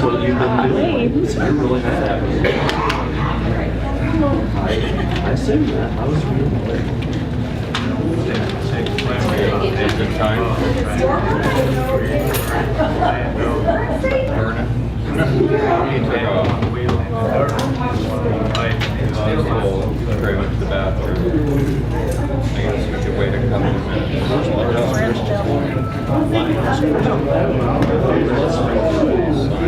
what you've been doing. You really have. I assume that. I was really. Very much the bathroom. I guess we could wait a couple of minutes.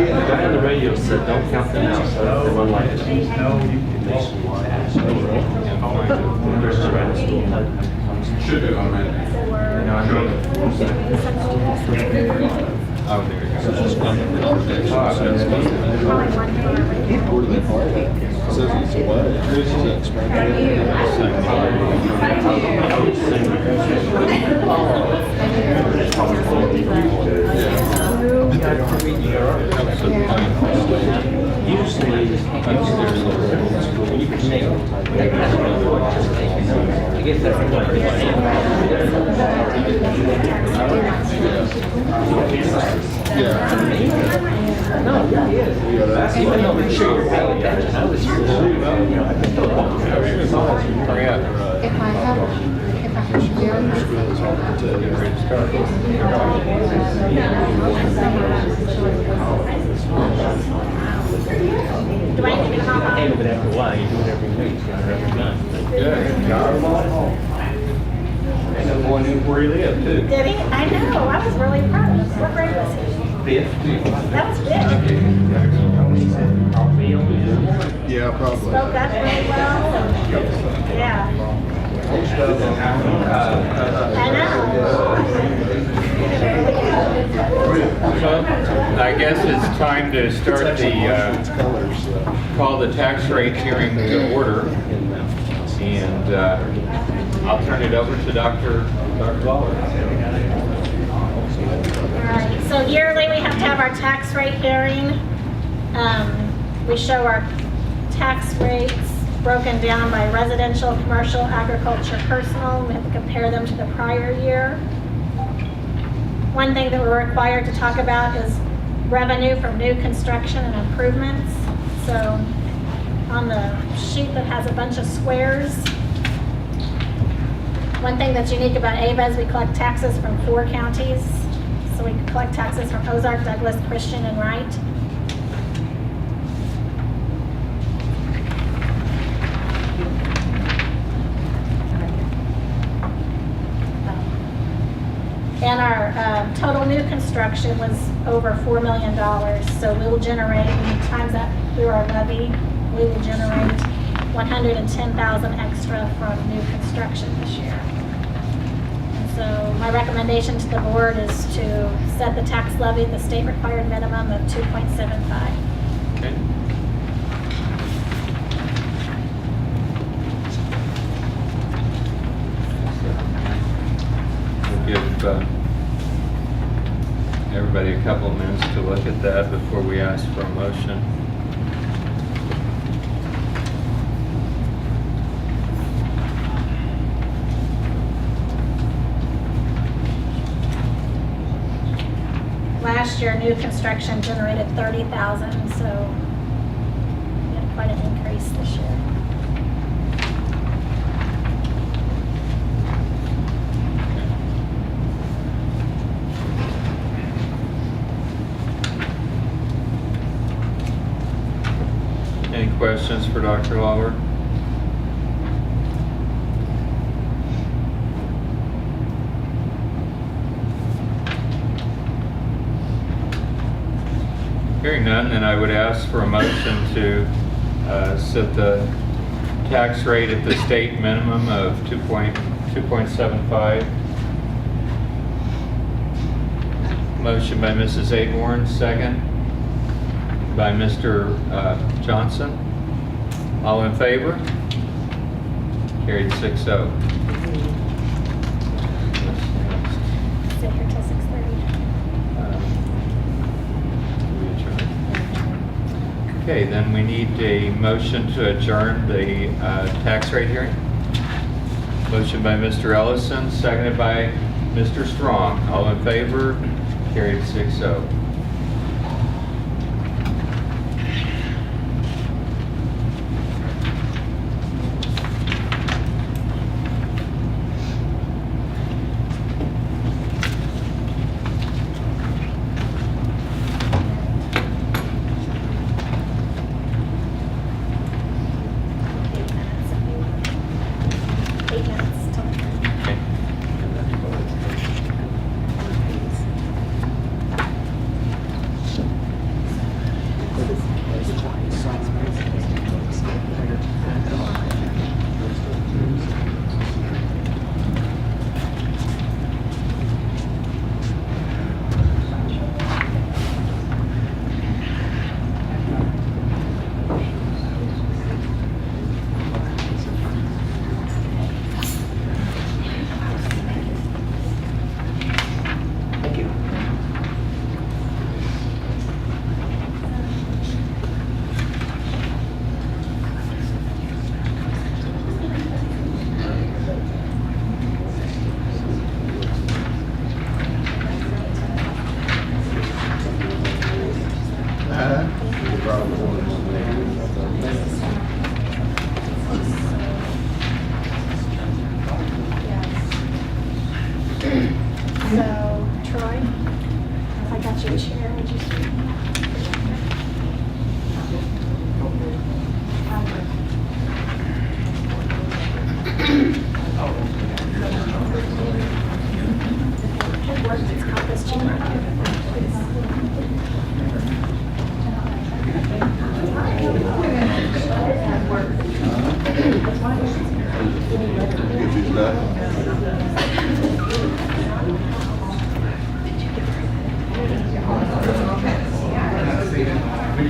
The guy on the radio said, don't count them out. So they were like, Should do on that. Oh, there you go. usually, you can make even though I'm sure you're really I was here too. Hurry up. If I have Do I need to hop on? But after a while, you do it every week, every month. And the one where he lived too. Did he? I know. I was really impressed. What grade was he? Fifth. That was big. Yeah, probably. Spoke up really well. Yeah. I know. Well, I guess it's time to start the, call the tax rate hearing to order. And I'll turn it over to Dr. Lawler. All right. So yearly we have to have our tax rate hearing. We show our tax rates broken down by residential, commercial, agriculture, personal. We have to compare them to the prior year. One thing that we're required to talk about is revenue from new construction and improvements. So on the sheet that has a bunch of squares, one thing that's unique about AVA is we collect taxes from 4 counties. So we collect taxes from Ozark, Douglas, Christian, and Wright. And our total new construction was over $4 million. So we will generate, times that through our levy, we will generate $110,000 extra from new construction this year. And so my recommendation to the board is to set the tax levy at the state required minimum of 2.75. Okay. We'll give everybody a couple of minutes to look at that before we ask for a motion. Last year, new construction generated $30,000, so we had quite an increase this year. Any questions for Dr. Lawler? Hearing none, then I would ask for a motion to set the tax rate at the state minimum of 2.75. Motion by Mrs. Aborn, second by Mr. Johnson. All in favor? Carried 6-0. Sit here till 6:30. Okay, then we need a motion to adjourn the tax rate hearing. Motion by Mr. Ellison, seconded by Mr. Strong. All in favor? Carried 6-0. That's your chair, would you say? It's called this chair. If he's not,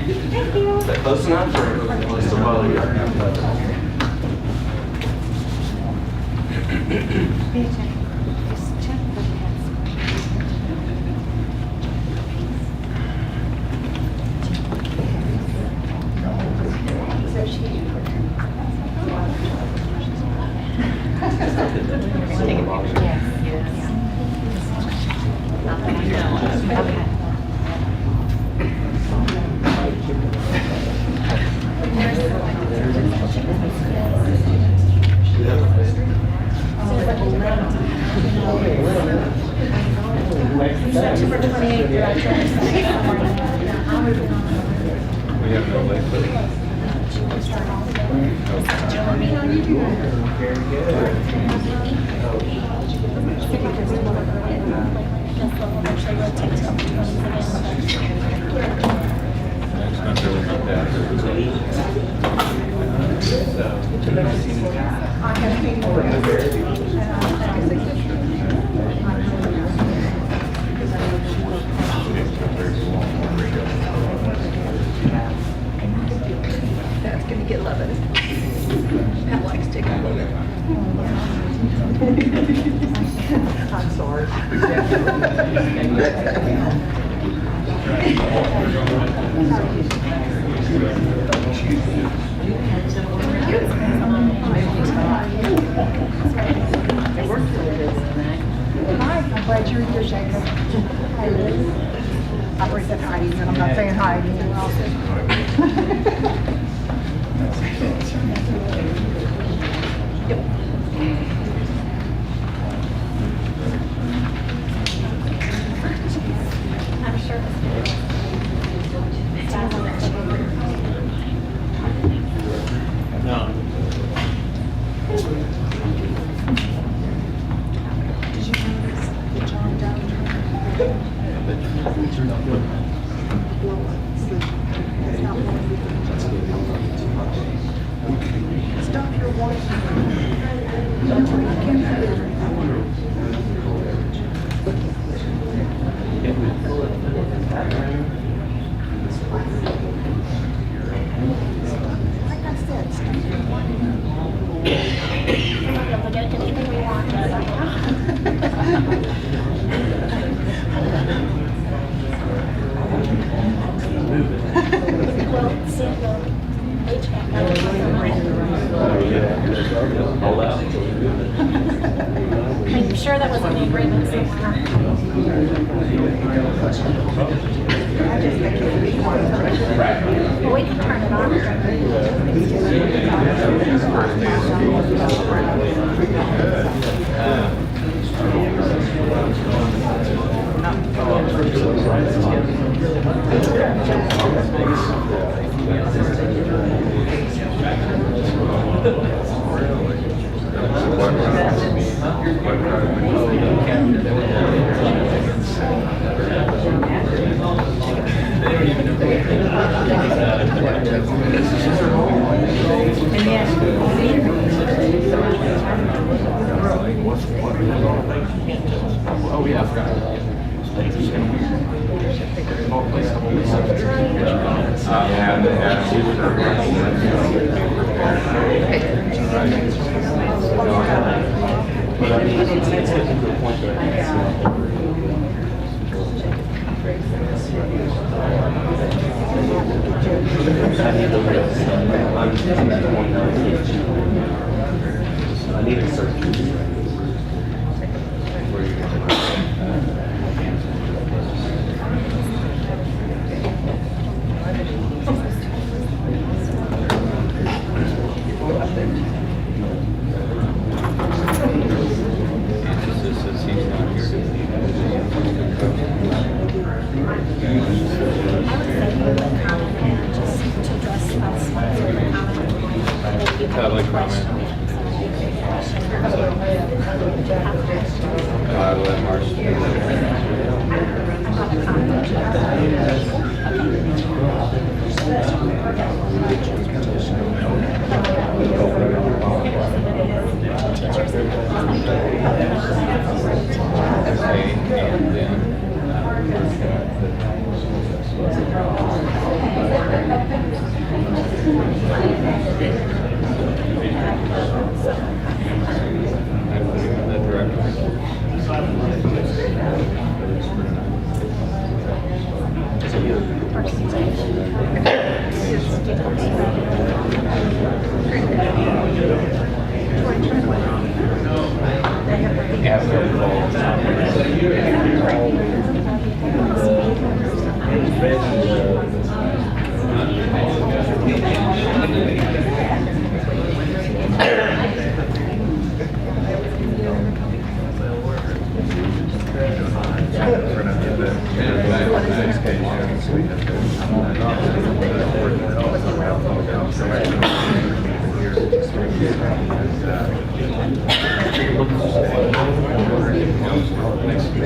Is that close enough or what's the bother you? September 28th through October 2nd. We have no late. It's not really not that. That's gonna get loving. Pat likes to go. I'm sorry. Hi, I'm glad you're here, Jacob. Hi, Liz. I already said hi, and I'm not saying hi again. I'm sure. No. Did you notice that John Stop your watching. That's where you can like I said, stop your watching. We're not able to get anything we want. Well, see the HVAC. Hold out. I'm sure that was in the agreement somewhere. Well, we can turn it on. Oh, yeah, I forgot. But I mean, it's getting to the point I need a search. This is he's not here. I'll let Marcia do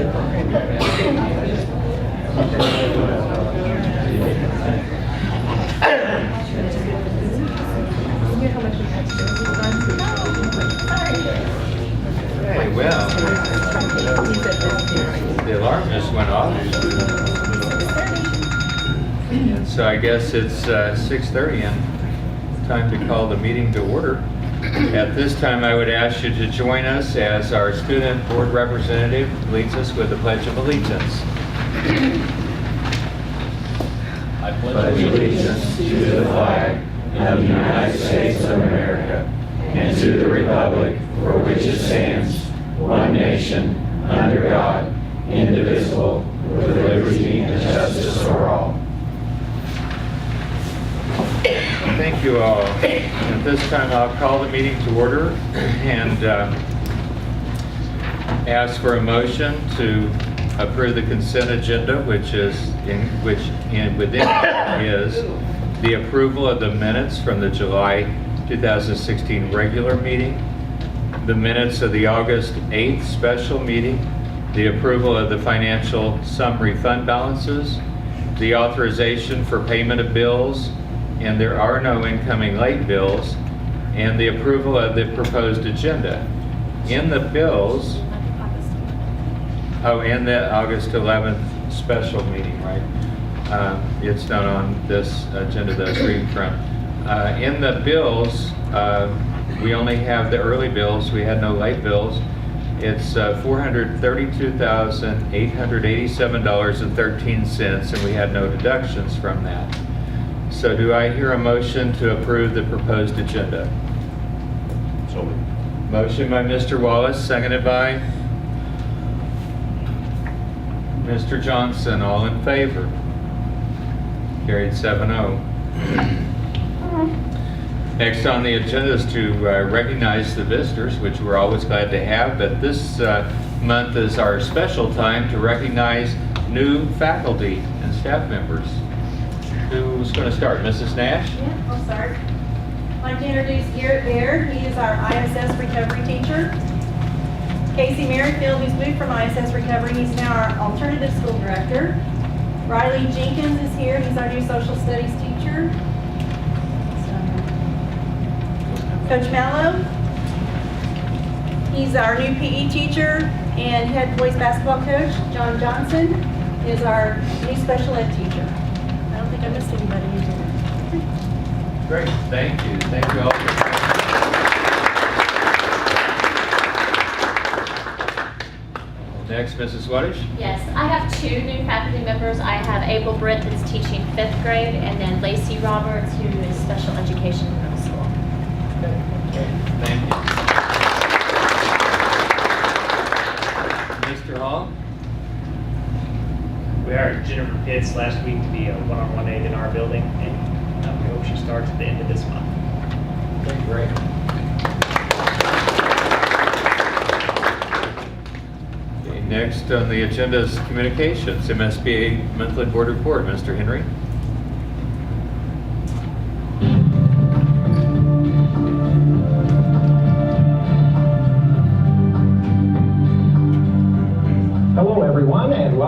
Okay, and then the director. Hey, well, the alarm just went off. And so I guess it's 6:30 and time to call the meeting to order. At this time, I would ask you to join us as our student board representative leads us with the Pledge of Allegiance. I pledge allegiance to the flag of the United States of America and to the republic for which it stands, one nation, under God, indivisible, with liberty and justice for all. Thank you all. At this time, I'll call the meeting to order and ask for a motion to approve the consent agenda, within is the approval of the minutes from the July 2016 regular meeting, the minutes of the August 8th special meeting, the approval of the financial summary fund balances, the authorization for payment of bills, and there are no incoming late bills, and the approval of the proposed agenda. In the bills, and the August 11th special meeting, right? It's not on this agenda that I was reading from. In the bills, we only have the early bills. We had no late bills. It's $432,887.13, and we had no deductions from that. So do I hear a motion to approve the proposed agenda? So Motion by Mr. Wallace, seconded by Mr. Johnson. All in favor? Carried 7-0. Next on the agenda is to recognize the visitors, which we're always glad to have, but this month is our special time to recognize new faculty and staff members. Who's going to start? Mrs. Nash? Yeah, I'll start. I'd like to introduce Garrett Baird. He is our ISS recovery teacher. Casey Merrifield, who's moved from ISS recovery, he's now our alternative school director. Riley Jenkins is here. He's our new social studies teacher. Coach Mallow, he's our new PE teacher and head boys basketball coach. John Johnson is our new special ed teacher. I don't think I missed anybody. Great, thank you. Thank you all. Next, Mrs. Swaddish. Yes, I have two new faculty members. I have April Britt that's teaching 5th grade, and then Lacey Roberts, who is special education in middle school. Thank you. Mr. Hall? We hired Jennifer Pitts last week to be a one-on-one aide in our building, and we hope she starts at the end of this month. Okay, great. Okay, next on the agenda is communications, MSBA monthly board report. Mr. Henry?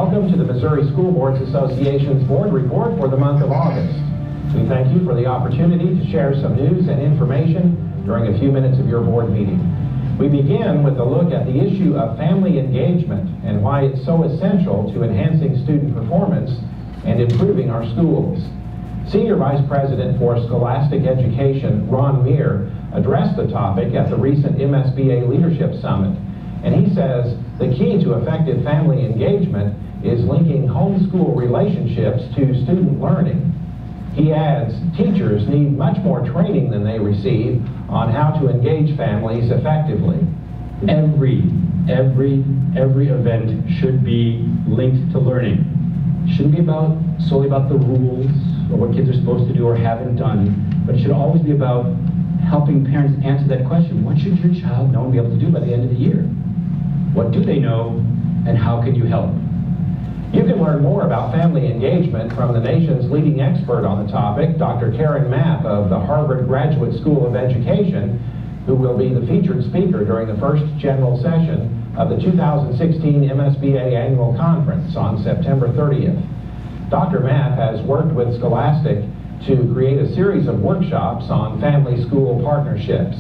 Welcome to the Missouri School Boards Association's board report for the month of August. We thank you for the opportunity to share some news and information during a few minutes of your board meeting. We begin with a look at the issue of family engagement and why it's so essential to enhancing student performance and improving our schools. Senior Vice President for Scholastic Education, Ron Meir, addressed the topic at the recent MSBA Leadership Summit, and he says the key to effective family engagement is linking homeschool relationships to student learning. He adds, teachers need much more training than they receive on how to engage families effectively. Every event should be linked to learning. It shouldn't be solely about the rules or what kids are supposed to do or haven't done, but it should always be about helping parents answer that question. What should your child know and be able to do by the end of the year? What do they know, and how can you help? You can learn more about family engagement from the nation's leading expert on the topic, Dr. Karen Mapp of the Harvard Graduate School of Education, who will be the featured speaker during the first general session of the 2016 MSBA Annual Conference on September 30th. Dr. Mapp has worked with Scholastic to create a series of workshops on family-school partnerships.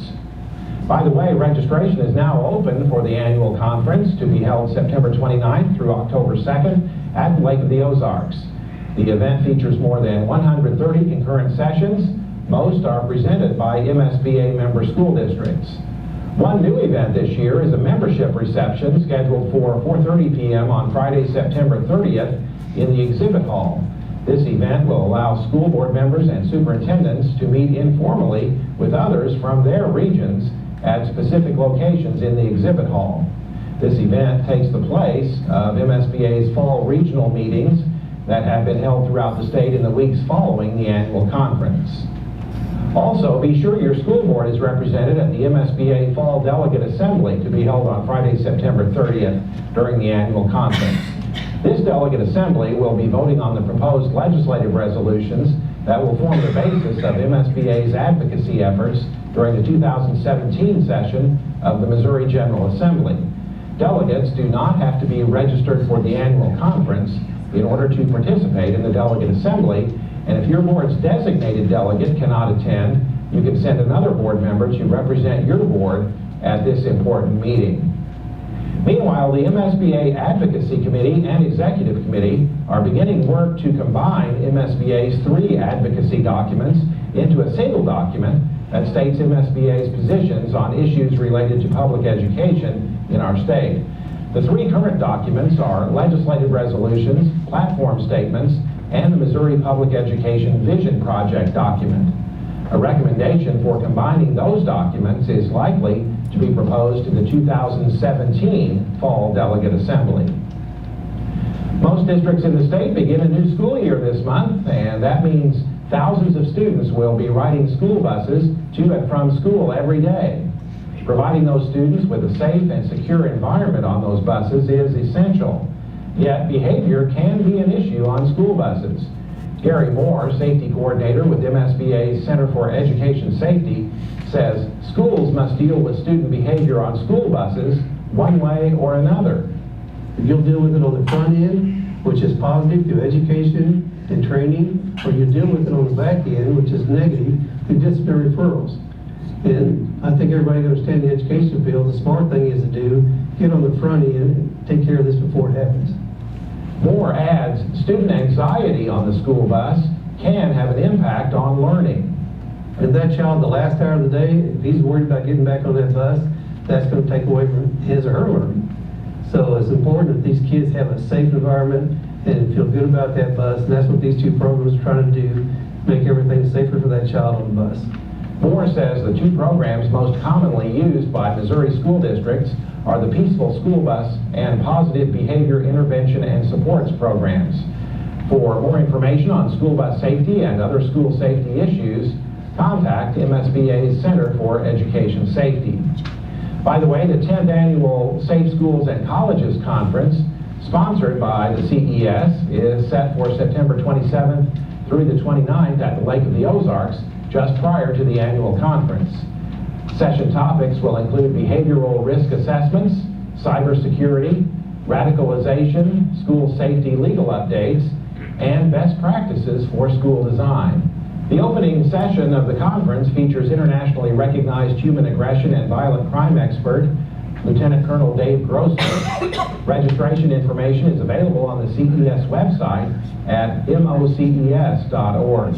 By the way, registration is now open for the annual conference to be held September 29th through October 2nd at Lake of the Ozarks. The event features more than 130 concurrent sessions. Most are presented by MSBA member school districts. One new event this year is a membership reception scheduled for 4:30 p.m. on Friday, September 30th in the exhibit hall. This event will allow school board members and superintendents to meet informally with others from their regions at specific locations in the exhibit hall. This event takes the place of MSBA's fall regional meetings that have been held throughout the state in the weeks following the annual conference. Also, be sure your school board is represented at the MSBA Fall Delegate Assembly to be held on Friday, September 30th during the annual conference. This delegate assembly will be voting on the proposed legislative resolutions that will form the basis of MSBA's advocacy efforts during the 2017 session of the Missouri General Assembly. Delegates do not have to be registered for the annual conference in order to participate in the delegate assembly, and if your board's designated delegate cannot attend, you can send another board member to represent your board at this important meeting. Meanwhile, the MSBA Advocacy Committee and Executive Committee are beginning work to combine MSBA's 3 advocacy documents into a single document that states MSBA's positions on issues related to public education in our state. The 3 current documents are legislative resolutions, platform statements, and the Missouri Public Education Vision Project document. A recommendation for combining those documents is likely to be proposed to the 2017 Fall Delegate Assembly. Most districts in the state begin a new school year this month, and that means thousands of students will be riding school buses to and from school every day. Providing those students with a safe and secure environment on those buses is essential. Yet behavior can be an issue on school buses. Gary Moore, safety coordinator with MSBA's Center for Education Safety, says schools must deal with student behavior on school buses one way or another. You'll deal with it on the front end, which is positive through education and training, or you deal with it on the back end, which is negative through disciplinary referrals. And I think everybody understands the education bill. The smart thing is to do, get on the front end and take care of this before it happens. Moore adds, student anxiety on the school bus can have an impact on learning. And that child, the last hour of the day, if he's worried about getting back on that bus, that's going to take away from his or her learning. So it's important that these kids have a safe environment and feel good about that bus, and that's what these 2 programs are trying to do, make everything safer for that child on the bus. Moore says the 2 programs most commonly used by Missouri school districts are the Peaceful School Bus and Positive Behavior Intervention and Supports programs. For more information on school bus safety and other school safety issues, contact MSBA's Center for Education Safety. By the way, the 10th Annual Safe Schools and Colleges Conference, sponsored by the CES, is set for September 27th through the 29th at the Lake of the Ozarks, just prior to the annual conference. Session topics will include behavioral risk assessments, cybersecurity, radicalization, school safety legal updates, and best practices for school design. The opening session of the conference features internationally recognized human aggression and violent crime expert, Lieutenant Colonel Dave Grosser. Registration information is available on the CES website at moces.org.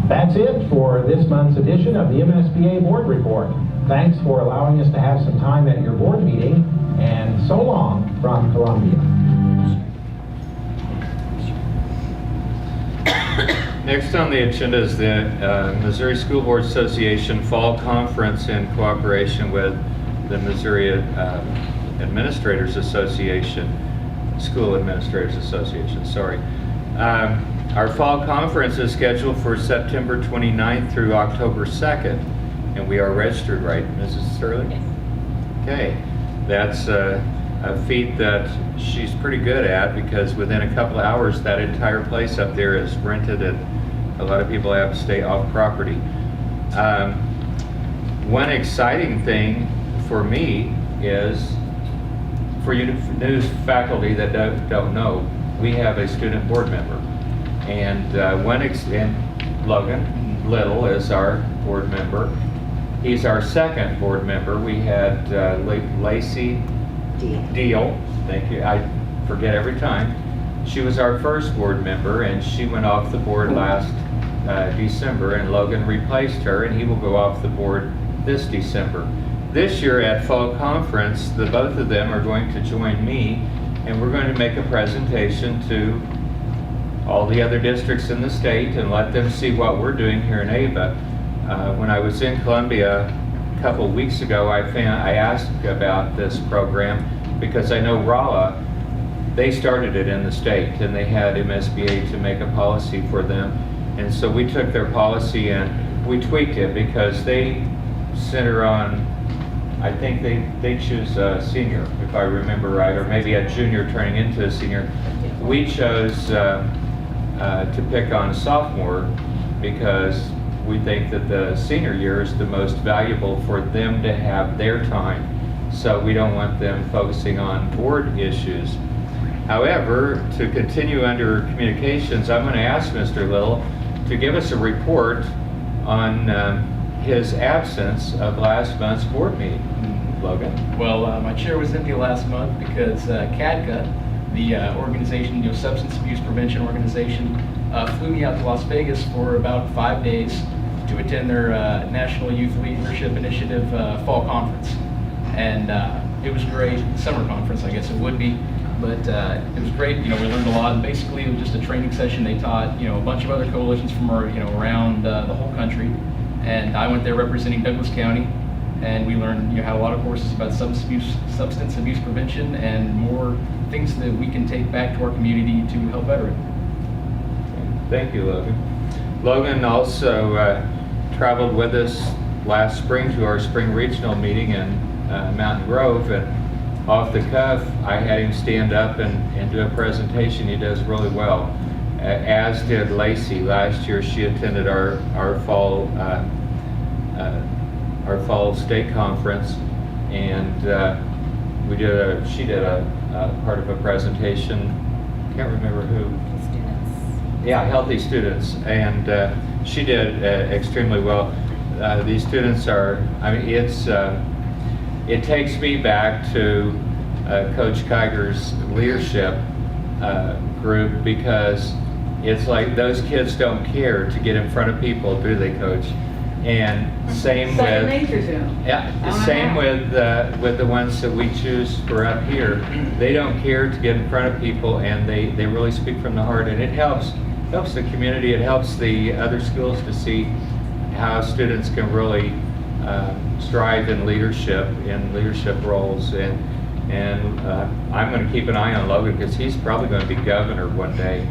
That's it for this month's edition of the MSBA Board Report. Thanks for allowing us to have some time at your board meeting, and so long from Columbia. Next on the agenda is the Missouri School Board Association Fall Conference in cooperation with the Missouri Administrators Association, School Administrators Association, sorry. Our fall conference is scheduled for September 29th through October 2nd, and we are registered, right, Mrs. Sterling? Yes. Okay, that's a feat that she's pretty good at, because within a couple of hours that entire place up there is rented and a lot of people have to stay off property. One exciting thing for me is, for you new faculty that don't know, we have a student board member. And Logan Little is our board member. He's our second board member. We had Lacey Deal, thank you, I forget every time. She was our first board member, and she went off the board last December, and Logan replaced her, and he will go off the board this December. This year at Fall Conference, the both of them are going to join me, and we're going to make a presentation to all the other districts in the state and let them see what we're doing here in Ava. When I was in Columbia a couple weeks ago, I asked about this program because I know Rolla, they started it in the state, and they had MSBA to make a policy for them. And so we took their policy and we tweaked it, because they center on, I think they choose a senior, if I remember right, or maybe a junior turning into a senior. We chose to pick on sophomore because we think that the senior year is the most valuable for them to have their time. So we don't want them focusing on board issues. However, to continue under communications, I'm going to ask Mr. Little to give us a report on his absence of last month's board meeting. Logan? Well, my chair was empty last month because CADCA, the organization, Substance Abuse Prevention Organization, flew me out to Las Vegas for about 5 days to attend their National Youth Leadership Initiative Fall Conference. And it was great. Summer conference, I guess it would be. But it was great. We learned a lot. And basically, it was just a training session. They taught, a bunch of other coalitions from around the whole country. And I went there representing Douglas County. And we learned, had a lot of courses about substance abuse prevention and more things that we can take back to our community to help better it. Thank you, Logan. Logan also traveled with us last spring to our spring regional meeting in Mountain Grove, and off the cuff, I had him stand up and do a presentation. He does really well, as did Lacey. Last year, she attended our fall state conference, and she did a part of a presentation. Can't remember who. Yeah, Healthy Students, and she did extremely well. These students are, it takes me back to Coach Kiger's leadership group, because it's like those kids don't care to get in front of people, do they, Coach? And same with the ones that we choose for up here. They don't care to get in front of people, and they really speak from the heart, and it helps the community. It helps the other schools to see how students can really strive in leadership roles. And I'm going to keep an eye on Logan, because he's probably going to be governor one day.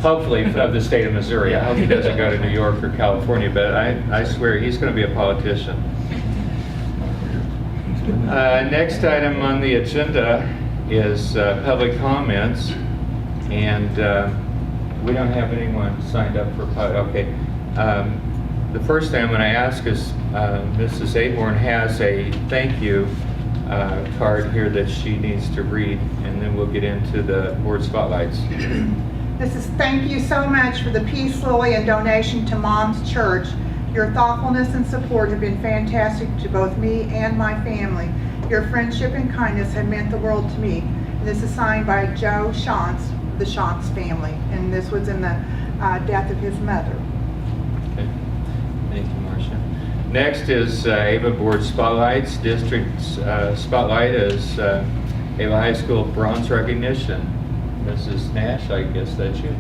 Hopefully of the state of Missouri. I hope he doesn't go to New York or California, but I swear he's going to be a politician. Next item on the agenda is public comments, and we don't have anyone signed up for okay. The first thing I'm going to ask is Mrs. Aborn has a thank you card here that she needs to read, and then we'll get into the board spotlights. This is thank you so much for the Peace Lily and donation to Mom's Church. Your thoughtfulness and support have been fantastic to both me and my family. Your friendship and kindness have meant the world to me. And this is signed by Joe Shantz, the Shantz family, and this was in the death of his mother. Okay. Thank you, Marcia. Next is Ava Board Spotlights. District Spotlight is Ava High School Bronze Recognition. Mrs. Nash, I guess that's you.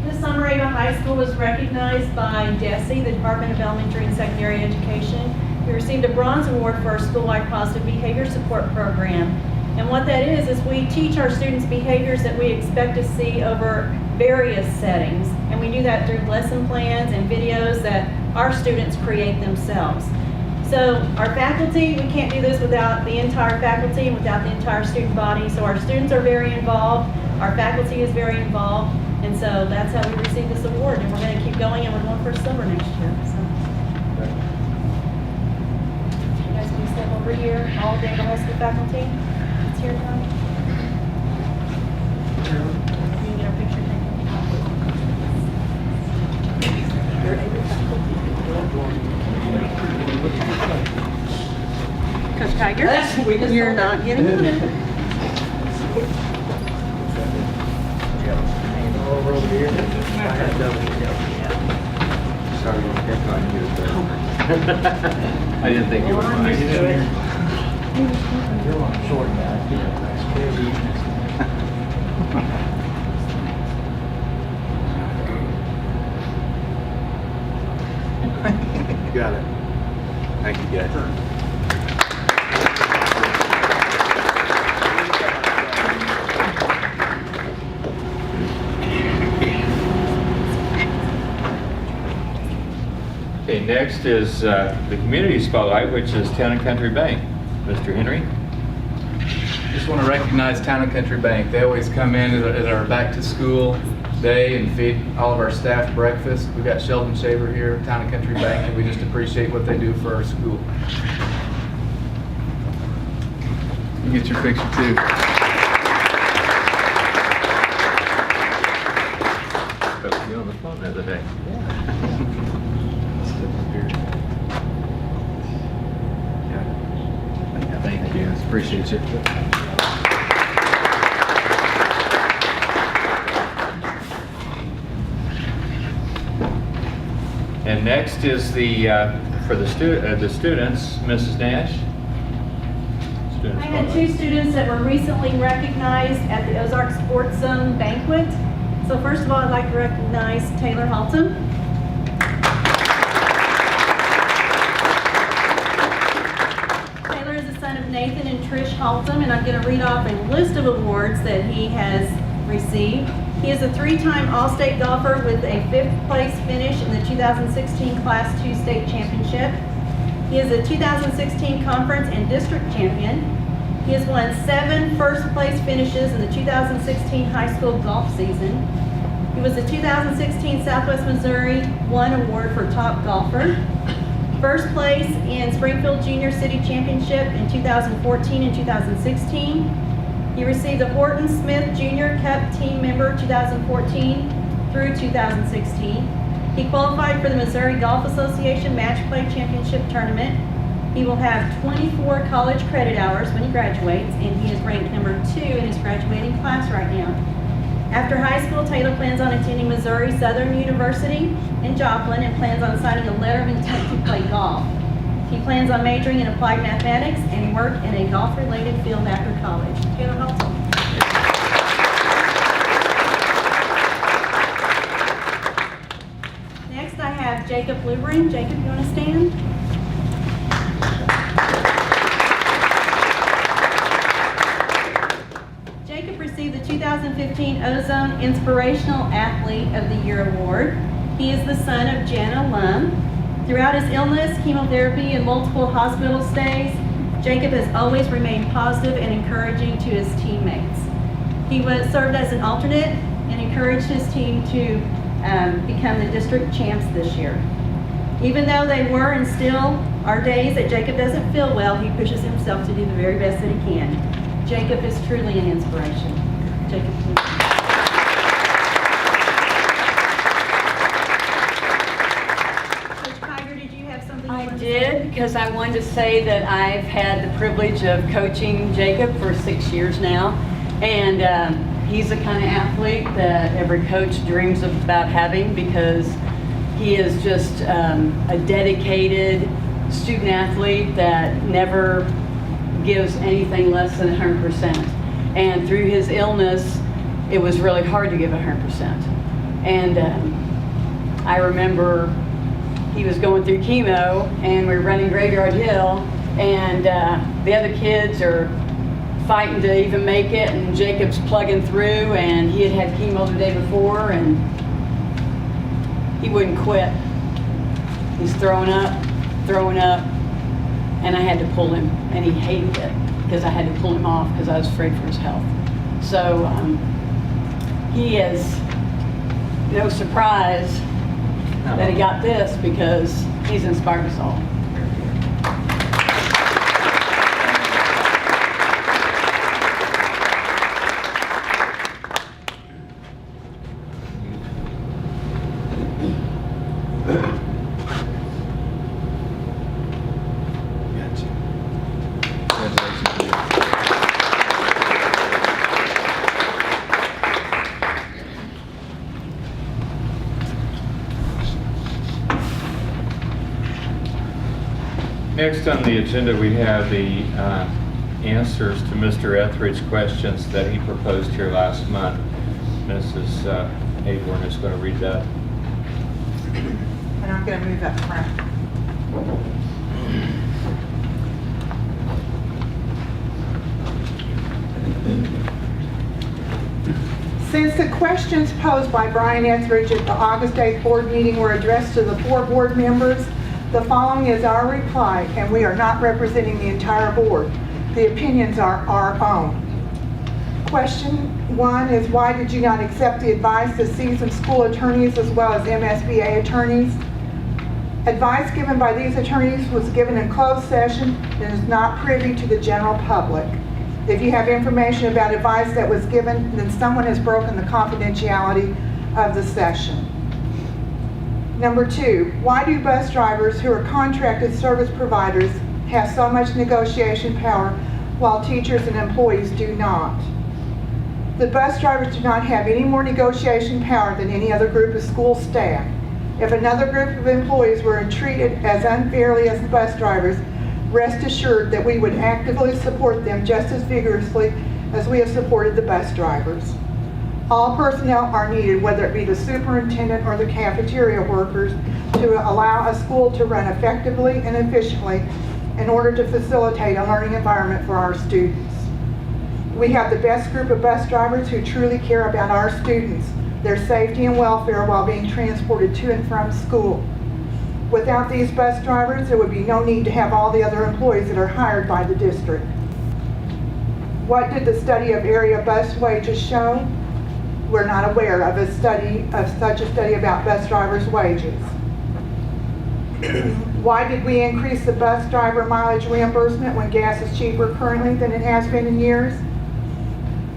This summer, Ava High School was recognized by DESE, the Department of Elementary and Secondary Education. We received a bronze award for our school-wide positive behavior support program. And what that is we teach our students behaviors that we expect to see over various settings. And we do that through lesson plans and videos that our students create themselves. So our faculty, we can't do this without the entire faculty and without the entire student body. So our students are very involved, our faculty is very involved, and so that's how we received this award. And we're going to keep going, and we're going for silver next year. So. You guys can step over here, all of the high school faculty. It's here now. You can get our picture Coach Tiger, you're not getting it. Sorry to pick on you, but I didn't think you would mind. You're on short now. Got it. Thank you, guys. Okay, next is the Community Spotlight, which is Town and Country Bank. Mr. Henry? Just want to recognize Town and Country Bank. They always come in at our back to school day and feed all of our staff breakfast. We've got Sheldon Shaver here at Town and Country Bank, and we just appreciate what they do for our school. You get your picture too. Spoke to you on the phone the other day. Thank you. Appreciate you. And next is the for the students, Mrs. Nash. Student I had Spotlight. 2 students that were recently recognized at the Ozark Sports Zone banquet. So first of all, I'd like to recognize Taylor Halton. Taylor is the son of Nathan and Trish Halton, and I'm going to read off a list of awards that he has received. He is a 3-time All-State golfer with a 5th place finish in the 2016 Class II State Championship. He is a 2016 Conference and District Champion. He has won 7 first-place finishes in the 2016 high school golf season. He was the 2016 Southwest Missouri 1 Award for Top Golfer. First place in Springfield Junior City Championship in 2014 and 2016. He received the Horton Smith Junior Cup Team Member 2014 through 2016. He qualified for the Missouri Golf Association Match Play Championship Tournament. He will have 24 college credit hours when he graduates, and he is ranked number 2 in his graduating class right now. After high school, Taylor plans on attending Missouri Southern University in Joplin and plans on signing a letter of intent to play golf. He plans on majoring in applied mathematics and work in a golf-related field after college. Taylor Halton. Next, I have Jacob Lubrin. Jacob, you want to stand? Jacob received the 2015 Ozone Inspirational Athlete of the Year Award. He is the son of Jana Lum. Throughout his illness, chemotherapy, and multiple hospital stays, Jacob has always remained positive and encouraging to his teammates. He served as an alternate and encouraged his team to become the district champs this year. Even though they were and still Our days that Jacob doesn't feel well, he pushes himself to do the very best that he can. Jacob is truly an inspiration. Jacob, please. Coach Kiger, did you have something? I did, because I wanted to say that I've had the privilege of coaching Jacob for 6 years now. And he's the kind of athlete that every coach dreams about having, because he is just a dedicated student athlete that never gives anything less than 100%. And through his illness, it was really hard to give 100%. And I remember he was going through chemo, and we were running Graveyard Hill, and the other kids are fighting to even make it, and Jacob's plugging through, and he had chemo the day before, and he wouldn't quit. He's throwing up, and I had to pull him, and he hated it because I had to pull him off because I was afraid for his health. So he is no surprise that he got this, because he's inspired us all. Next on the agenda, we have the answers to Mr. Etheridge's questions that he proposed here last month. Mrs. Aborn is going to read that. And I'm going to move up front. Since the questions posed by Brian Etheridge at the August 8th board meeting were addressed to the 4 board members, the following is our reply, and we are not representing the entire board. The opinions are our own. Question 1 is, why did you not accept the advice of seasoned school attorneys as well as MSBA attorneys? Advice given by these attorneys was given in closed session and is not privy to the general public. If you have information about advice that was given, then someone has broken the confidentiality of the session. Number 2, why do bus drivers who are contracted service providers have so much negotiation power while teachers and employees do not? The bus drivers do not have any more negotiation power than any other group of school staff. If another group of employees were treated as unfairly as the bus drivers, rest assured that we would actively support them just as vigorously as we have supported the bus drivers. All personnel are needed, whether it be the superintendent or the cafeteria workers, to allow a school to run effectively and efficiently in order to facilitate a learning environment for our students. We have the best group of bus drivers who truly care about our students, their safety and welfare while being transported to and from school. Without these bus drivers, there would be no need to have all the other employees that are hired by the district. What did the study of area bus wages show? We're not aware of such a study about bus drivers' wages. Why did we increase the bus driver mileage reimbursement when gas is cheaper currently than it has been in years?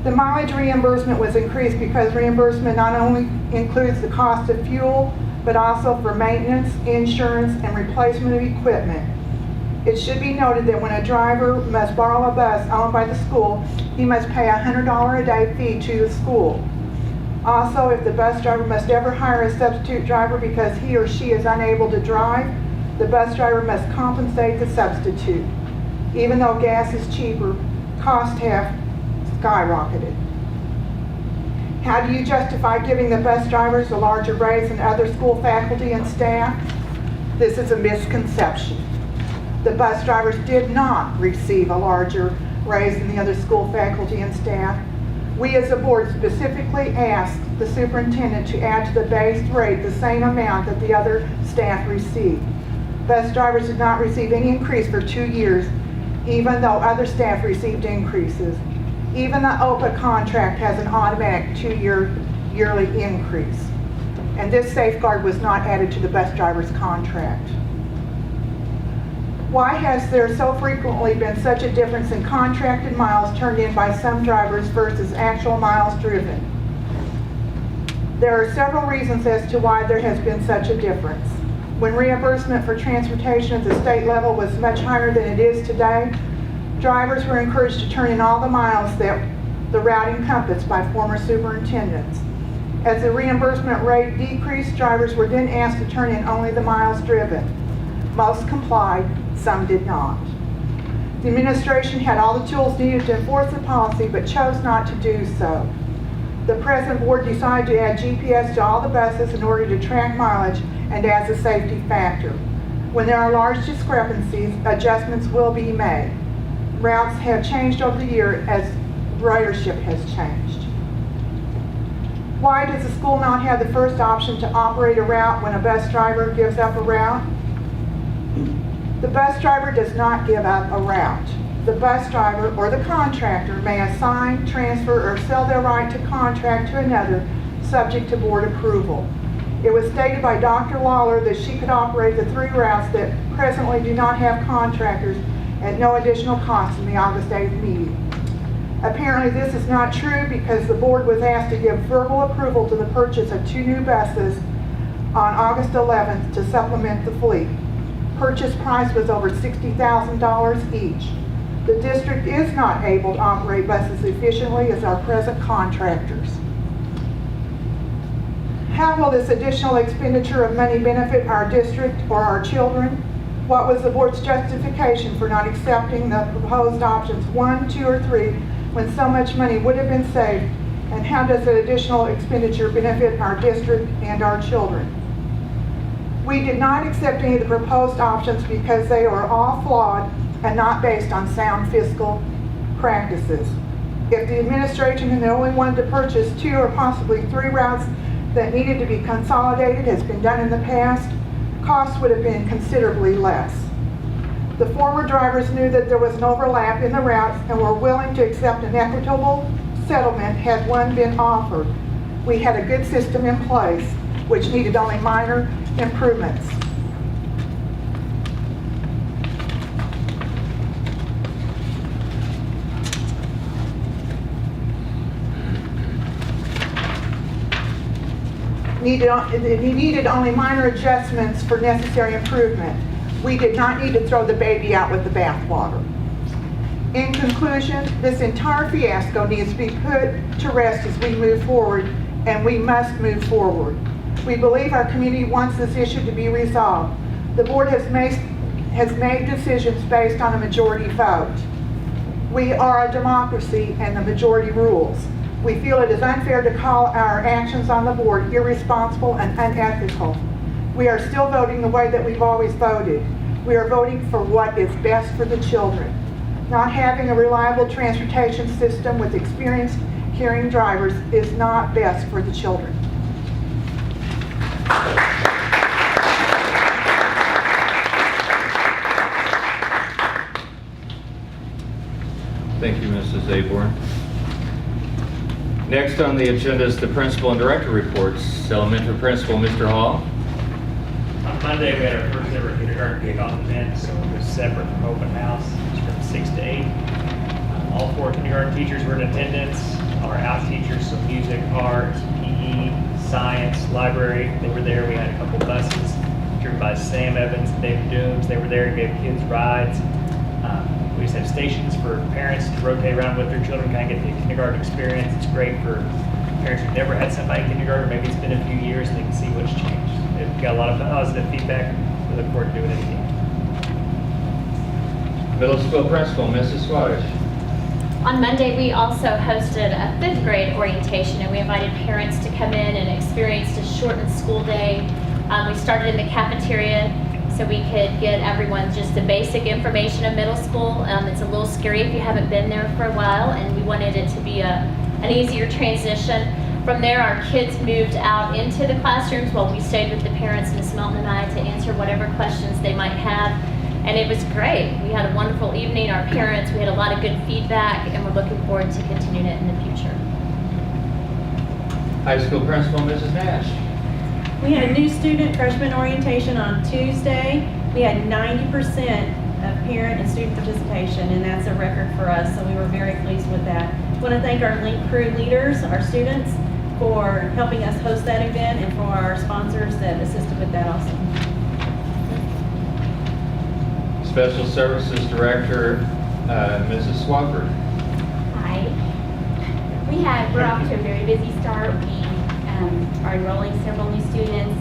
The mileage reimbursement was increased because reimbursement not only includes the cost of fuel, but also for maintenance, insurance, and replacement of equipment. It should be noted that when a driver must borrow a bus owned by the school, he must pay a $100 a day fee to the school. Also, if the bus driver must ever hire a substitute driver because he or she is unable to drive, the bus driver must compensate the substitute. Even though gas is cheaper, costs have skyrocketed. How do you justify giving the bus drivers a larger raise than other school faculty and staff? This is a misconception. The bus drivers did not receive a larger raise than the other school faculty and staff. We as a board specifically asked the superintendent to add to the base rate the same amount that the other staff received. Bus drivers did not receive any increase for 2 years, even though other staff received increases. Even the OPA contract has an automatic 2-year yearly increase. And this safeguard was not added to the bus driver's contract. Why has there so frequently been such a difference in contracted miles turned in by some drivers versus actual miles driven? There are several reasons as to why there has been such a difference. When reimbursement for transportation at the state level was much higher than it is today, drivers were encouraged to turn in all the miles that the route encompassed by former superintendents. As the reimbursement rate decreased, drivers were then asked to turn in only the miles driven. Most complied, some did not. The administration had all the tools needed to enforce the policy but chose not to do so. The present board decided to add GPS to all the buses in order to track mileage and as a safety factor. When there are large discrepancies, adjustments will be made. Routes have changed over the year as ridership has changed. Why does the school not have the first option to operate a route when a bus driver gives up a route? The bus driver does not give up a route. The bus driver or the contractor may assign, transfer, or sell their right to contract to another, subject to board approval. It was stated by Dr. Lawler that she could operate the 3 routes that presently do not have contractors at no additional cost in the August 8th meeting. Apparently this is not true because the board was asked to give verbal approval to the purchase of 2 new buses on August 11th to supplement the fleet. Purchase price was over $60,000 each. The district is not able to operate buses efficiently as our present contractors. How will this additional expenditure of money benefit our district or our children? What was the board's justification for not accepting the proposed options 1, 2, or 3 when so much money would have been saved? And how does the additional expenditure benefit our district and our children? We did not accept any of the proposed options because they are all flawed and not based on sound fiscal practices. If the administration and the only one to purchase 2 or possibly 3 routes that needed to be consolidated has been done in the past, costs would have been considerably less. The former drivers knew that there was an overlap in the routes and were willing to accept an equitable settlement had one been offered. We had a good system in place, which needed only minor improvements. It needed only minor adjustments for necessary improvement. We did not need to throw the baby out with the bathwater. In conclusion, this entire fiasco needs to be put to rest as we move forward, and we must move forward. We believe our community wants this issue to be resolved. The board has made decisions based on a majority vote. We are a democracy and the majority rules. We feel it is unfair to call our actions on the board irresponsible and unethical. We are still voting the way that we've always voted. We are voting for what is best for the children. Not having a reliable transportation system with experienced caring drivers is not best for the children. Thank you, Mrs. Zaborn. Next on the agenda is the principal and director reports. Elementary principal, Mr. Hall. On Monday, we had our first ever kindergarten kickoff event, so it was separate from open house. It's from 6 to 8. All 4 kindergarten teachers were in attendance. Our out teachers, so music, art, PE, science, library, they were there. We had a couple buses driven by Sam Evans and David Dooms. They were there and gave kids rides. We just have stations for parents to rotate around with their children, kind of get the kindergarten experience. It's great for parents who've never had somebody in kindergarten, maybe it's been a few years and they can see what's changed. They've got a lot of positive feedback. We look forward to doing it again. Middle school principal, Mrs. Swadesh. On Monday, we also hosted a 5th grade orientation, and we invited parents to come in and experience a shortened school day. We started in the cafeteria so we could get everyone just the basic information of middle school. It's a little scary if you haven't been there for a while, and we wanted it to be an easier transition. From there, our kids moved out into the classrooms while we stayed with the parents, Ms. Melton and I, to answer whatever questions they might have. And it was great. We had a wonderful evening. Our parents, we had a lot of good feedback, and we're looking forward to continuing it in the future. High school principal, Mrs. Nash. We had a new student freshman orientation on Tuesday. We had 90% of parent and student participation, and that's a record for us, so we were very pleased with that. I want to thank our Link Crew leaders, our students, for helping us host that event, and for our sponsors that assisted with that also. Special Services Director, Mrs. Swafford. Hi. We're off to a very busy start. We are enrolling several new students.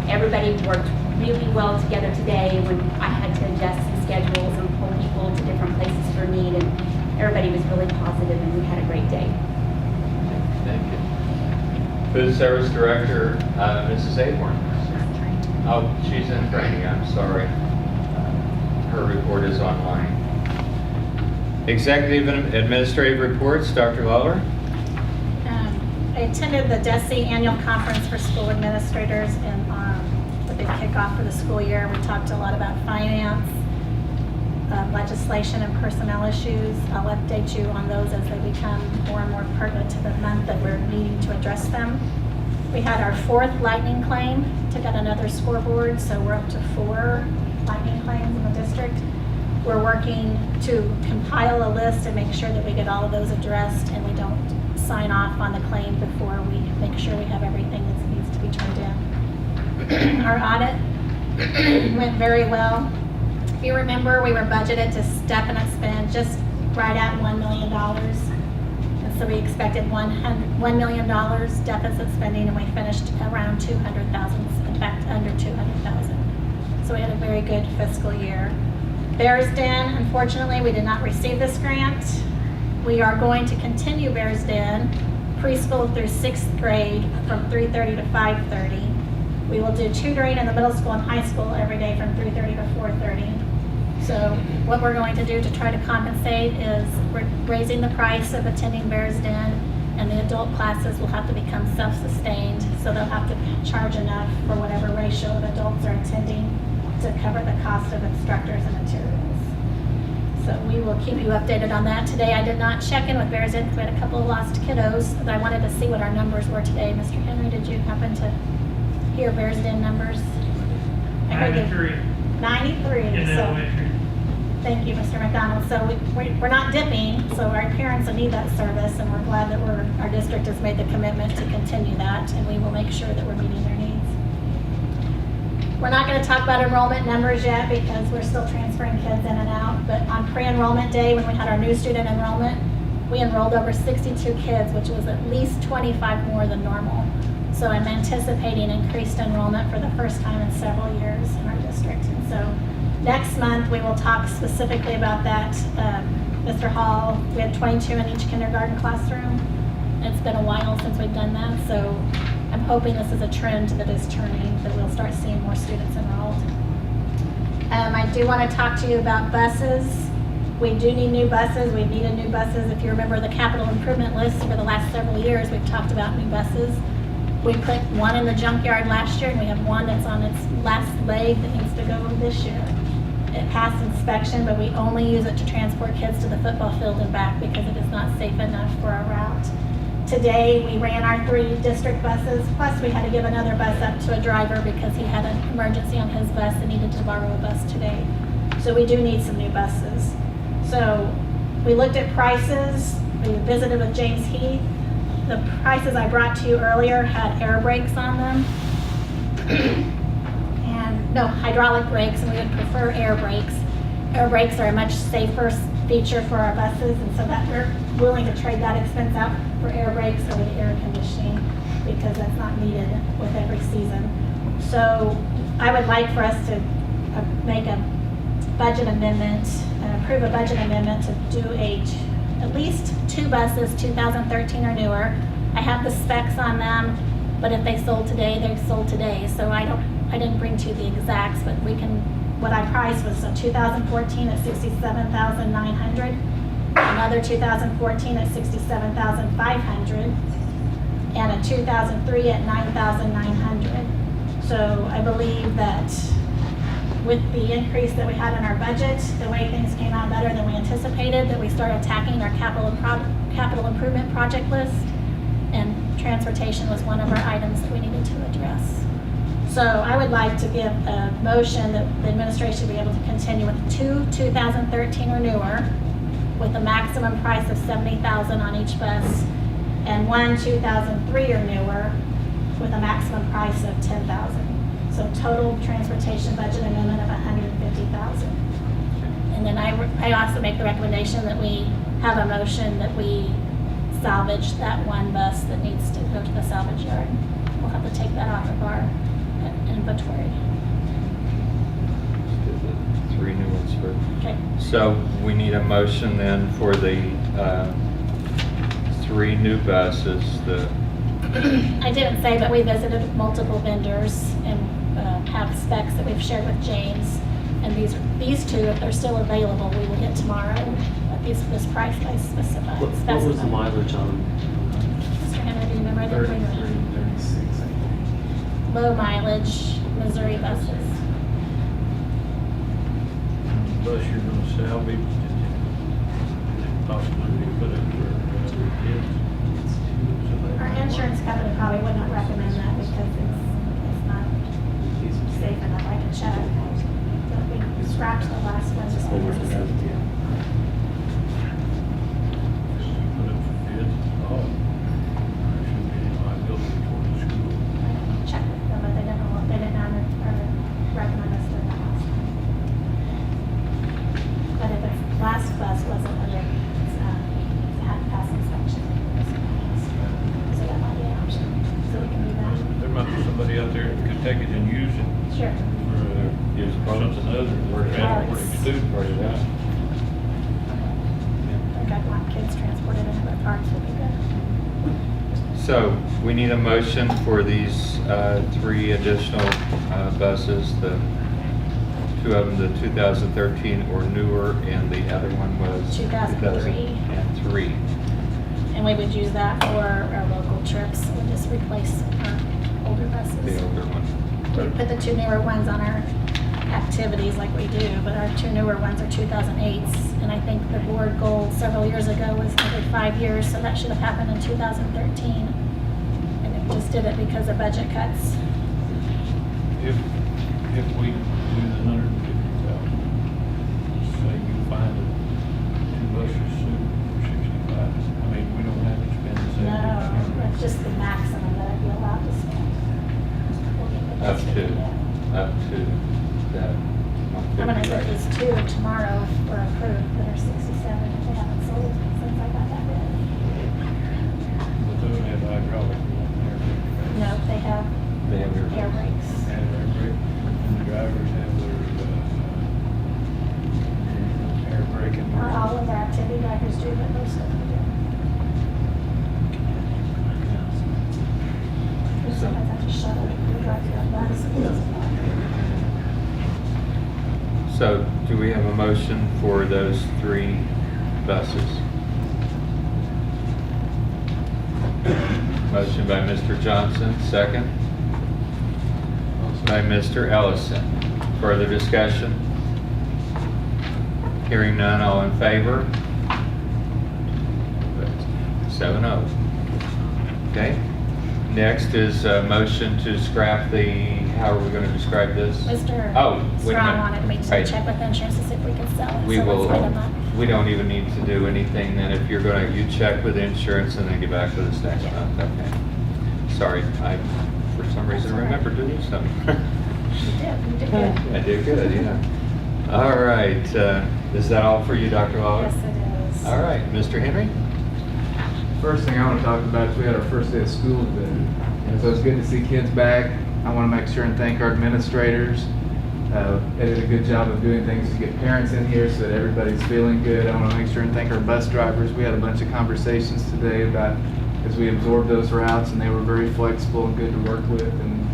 Everybody worked really well together today when I had to adjust some schedules and pull people to different places for need, and everybody was really positive and we had a great day. Thank you. Food Service Director, Mrs. Aborn. Oh, she's in training, I'm sorry. Her report is online. Executive and Administrative Reports, Dr. Lawler. I attended the DESE Annual Conference for School Administrators and the big kickoff for the school year. We talked a lot about finance, legislation, and personnel issues. I'll update you on those as they become more and more pertinent to the month that we're needing to address them. We had our 4th lightning claim, took out another scoreboard, so we're up to 4 lightning claims in the district. We're working to compile a list and make sure that we get all of those addressed and we don't sign off on the claim before we make sure we have everything that needs to be turned in. Our audit went very well. If you remember, we were budgeted to definite spend just right at $1 million. And so we expected $1 million deficit spending, and we finished around 200,000, in fact, under 200,000. So we had a very good fiscal year. Bears Den, unfortunately, we did not receive this grant. We are going to continue Bears Den preschool through 6th grade from 3:30 to 5:30. We will do tutoring in the middle school and high school every day from 3:30 to 4:30. So what we're going to do to try to compensate is we're raising the price of attending Bears Den, and the adult classes will have to become self-sustained, so they'll have to charge enough for whatever ratio of adults are attending to cover the cost of instructors and materials. So we will keep you updated on that. Today I did not check in with Bears Den because we had a couple of lost kiddos, but I wanted to see what our numbers were today. Mr. Henry, did you happen to hear Bears Den numbers? 93. 93. In So, elementary. thank you, Mr. McDonald. So we're not dipping, so our parents will need that service, and we're glad that our district has made the commitment to continue that, and we will make sure that we're meeting their needs. We're not going to talk about enrollment numbers yet because we're still transferring kids in and out, but on pre-enrollment day, when we had our new student enrollment, we enrolled over 62 kids, which was at least 25 more than normal. So I'm anticipating increased enrollment for the first time in several years in our district. And so next month, we will talk specifically about that. Mr. Hall, we had 22 in each kindergarten classroom. It's been a while since we've done that, so I'm hoping this is a trend that is turning, that we'll start seeing more students enrolled. I do want to talk to you about buses. We do need new buses. We've needed new buses. If you remember the capital improvement list for the last several years, we've talked about new buses. We put one in the junkyard last year, and we have one that's on its last leg that needs to go this year. It passed inspection, but we only use it to transport kids to the football field and back because it is not safe enough for our route. Today, we ran our 3 district buses, plus we had to give another bus up to a driver because he had an emergency on his bus and needed to borrow a bus today. So we do need some new buses. So we looked at prices. We visited with James Heath. The prices I brought to you earlier had air brakes on them. And no, hydraulic brakes, and we would prefer air brakes. Air brakes are a much safer feature for our buses, and so that we're willing to trade that expense out for air brakes or with air conditioning because that's not needed with every season. So I would like for us to make a budget amendment, approve a budget amendment to do at least 2 buses, 2013 or newer. I have the specs on them, but if they sold today, they sold today. So I didn't bring to you the exacts, but we can. What I priced was a 2014 at $67,900, another 2014 at $67,500, and a 2003 at $9,900. So I believe that with the increase that we had in our budget, the way things came out better than we anticipated, that we started attacking our capital improvement project list, and transportation was one of our items that we needed to address. So I would like to give a motion that the administration be able to continue with 2 2013 or newer with a maximum price of $70,000 on each bus, and 1 2003 or newer with a maximum price of $10,000. So total transportation budget amendment of $150,000. And then I also make the recommendation that we have a motion that we salvage that one bus that needs to go to the salvage yard. We'll have to take that off of our inventory. Three new ones for. Okay. So we need a motion then for the 3 new buses. I didn't say, but we visited multiple vendors and have specs that we've shared with James. And these 2, if they're still available, we will get tomorrow. But this price I specified. What was the mileage on them? Mr. Henry, do you remember? I didn't bring it. 36, I think. Low mileage Missouri buses. Bus you're gonna salvage, possibly put it for kids. Our insurance company probably would not recommend that because it's not safe enough. I can check. But we scratched the last one just because it's safety. Put it for kids. Oh, there shouldn't be any liability toward the school. Check with them, but they didn't recommend us doing that last time. But if its last bus wasn't under, it had to pass inspection. So that might be an option. So we can do that. There might be somebody out there that could take it and use it Sure. for something other than transporting students. I think I'd want kids transported into their parks would be good. So we need a motion for these 3 additional buses. The 2 of them, the 2013 or newer, and the other one was 2003. 2003. And we would use that for our local trips. We'll just replace our older buses. The older one. We put the 2 newer ones on our activities like we do, but our 2 newer ones are 2008s. And I think the board goal several years ago was every 5 years, so that should have happened in 2013. And it just did it because of budget cuts. If we do the 150,000, say you find that 2 buses suit for 65, I mean, we don't have to spend the No, 70. that's just the maximum that I'd be allowed to spend. We'll get the Up budget, to yeah. that. I'm gonna get these 2 tomorrow for approved that are 67 if they haven't sold since I got that bid. But those have hydraulic, No, they have They have your air brakes. and air brake, and the drivers have their air brake and. Not all of our activity drivers do, but most of them do. We sometimes have to shut it, we drive through our bus. So do we have a motion for those 3 buses? Motion by Mr. Johnson, second. By Mr. Ellison. Further discussion? Hearing none, all in favor? 7-0. Okay. Next is a motion to scrap the, how are we going to describe this? Mr. Oh, wait a Strong minute. wanted me to Right. check with insurance to see if we could sell it. We So let's will, write them up. we don't even need to do anything then if you're going to, you check with insurance and then get back with us next month. Okay. Sorry, I, for some reason, remembered to do something. You did good. I did good, yeah. All right, is that all for you, Dr. Lawler? Yes, it is. All right, Mr. Henry? First thing I want to talk about is we had our first day of school today. And so it's good to see kids back. I want to make sure and thank our administrators. They did a good job of doing things to get parents in here so that everybody's feeling good. I want to make sure and thank our bus drivers. We had a bunch of conversations today about as we absorbed those routes, and they were very flexible and good to work with. And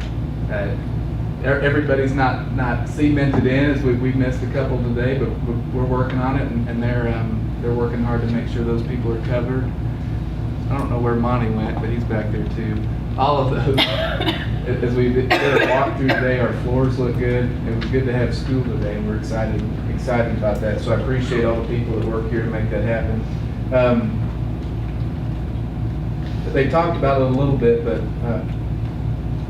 everybody's not cemented in, as we've missed a couple today, but we're working on it, and they're working hard to make sure those people are covered. I don't know where Monty went, but he's back there too. All of those, as we did a walk through today, our floors look good. It was good to have school today, and we're excited about that. So I appreciate all the people that work here to make that happen. They talked about it a little bit, but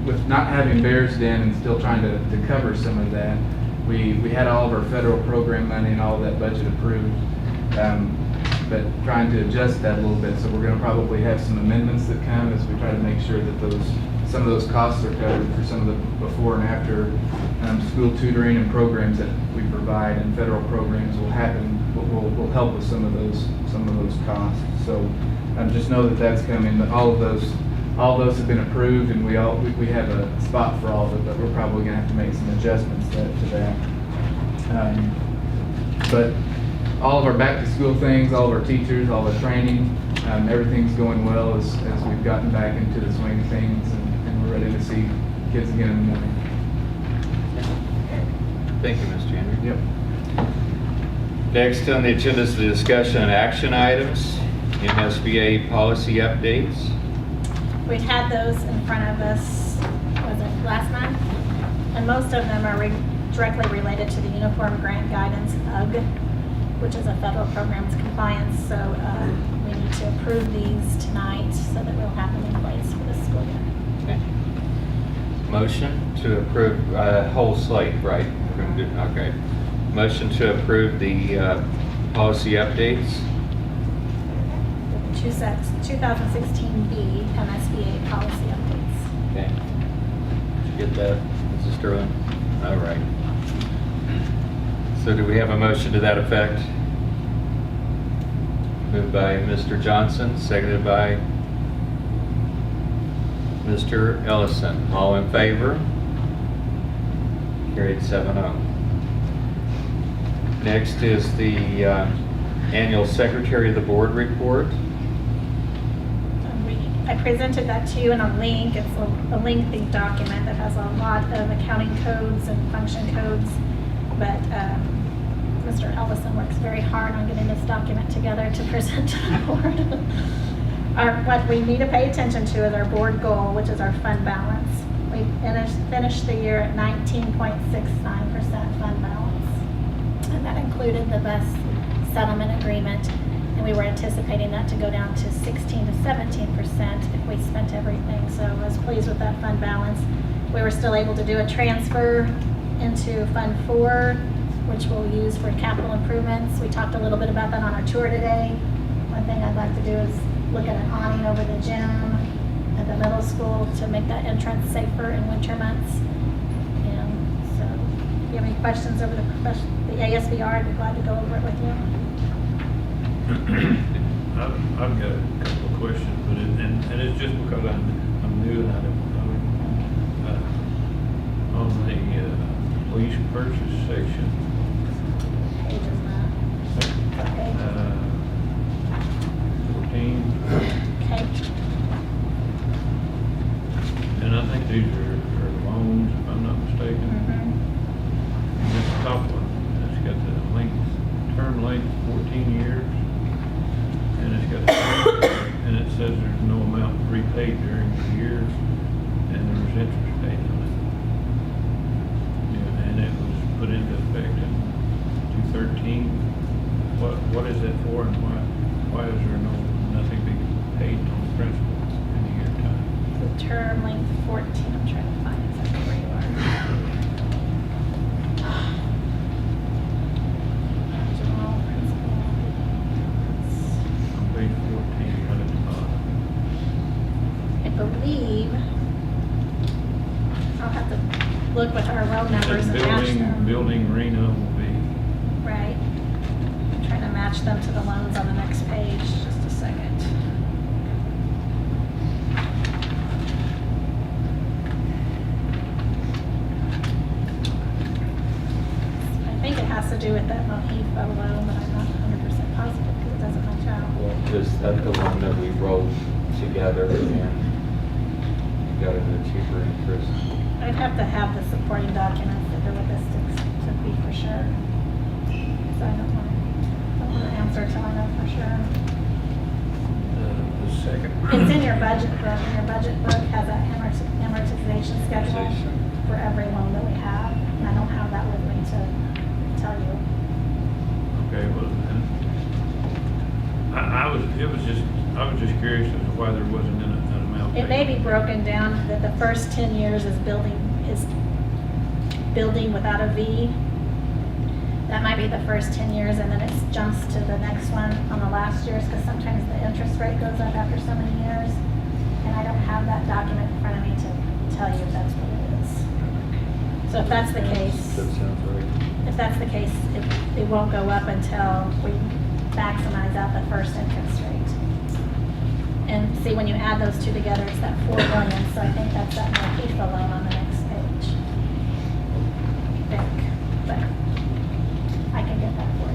with not having Bears Den and still trying to cover some of that, we had all of our federal program money and all of that budget approved, but trying to adjust that a little bit. So we're going to probably have some amendments that come as we try to make sure that some of those costs are covered for some of the before and after school tutoring and programs that we provide, and federal programs will help with some of those costs. So just know that that's coming. But all of those have been approved, and we have a spot for all of it, but we're probably going to have to make some adjustments to that. But all of our back-to-school things, all of our teachers, all the training, everything's going well as we've gotten back into the swing of things, and we're ready to see kids again in the morning. Thank you, Mr. Henry. Yep. Next on the agenda is the discussion on action items, MSBA policy updates. We've had those in front of us, was it last month? And most of them are directly related to the Uniform Grant Guidance, UGG, which is a federal program's compliance. So we need to approve these tonight so that we'll have them in place for the school year. Okay. Motion to approve whole slate, right? Okay. Motion to approve the policy updates. 2016B MSBA policy updates. Okay. Did you get that, Mrs. Sterling? All right. So do we have a motion to that effect? Moved by Mr. Johnson, seconded by Mr. Ellison. All in favor? Carried 7-0. Next is the annual Secretary of the Board report. I presented that to you in a link. It's a lengthy document that has a lot of accounting codes and function codes, but Mr. Ellison works very hard on getting this document together to present to the board. What we need to pay attention to is our board goal, which is our fund balance. We finished the year at 19.69% fund balance, and that included the bus settlement agreement. And we were anticipating that to go down to 16 to 17% if we spent everything. So I was pleased with that fund balance. We were still able to do a transfer into Fund 4, which we'll use for capital improvements. We talked a little bit about that on our tour today. One thing I'd like to do is look at an awning over the gym at the middle school to make that entrance safer in winter months. And so if you have any questions over the ASBR, I'd be glad to go over it with you. I've got a couple of questions, but and it's just because I'm new and I don't on the police purchase section. Pages not. Okay. 14. Okay. And I think these are loans, if I'm not mistaken. And this top one, it's got the length, term length 14 years. And it's got and it says there's no amount repaid during the years, and there's interest paid on it. Yeah, and it was put into effect in 2013. What is that for, and why is there nothing being paid on the principal in a year time? The term length 14. I'm trying to find exactly where you are. Original principal. Page 14, right at the bottom. I believe I'll have to look with our road numbers and match them. Building Reno will be. Right. I'm trying to match them to the loans on the next page. Just a second. I think it has to do with that Mohifa loan, but I'm not 100% positive because it doesn't match out. Well, is that the one that we rolled together and you got it at a cheaper interest? I'd have to have the supporting documents that go with this to be for sure. So I don't want to answer until I know for sure. The second. It's in your budget book, and your budget book has an amortization schedule for every loan that we have. And I don't have that with me to tell you. Okay, well, I was just curious as to why there wasn't an come out. It may be broken down that the first 10 years is building without a V. That might be the first 10 years, and then it jumps to the next one on the last years, because sometimes the interest rate goes up after so many years. And I don't have that document in front of me to tell you if that's what it is. So if that's the case, That sounds right. if that's the case, it won't go up until we maximize out the first interest rate. And see, when you add those two together, it's that 4 million, so I think that's that Markefa loan on the next page. I think, but I can get that for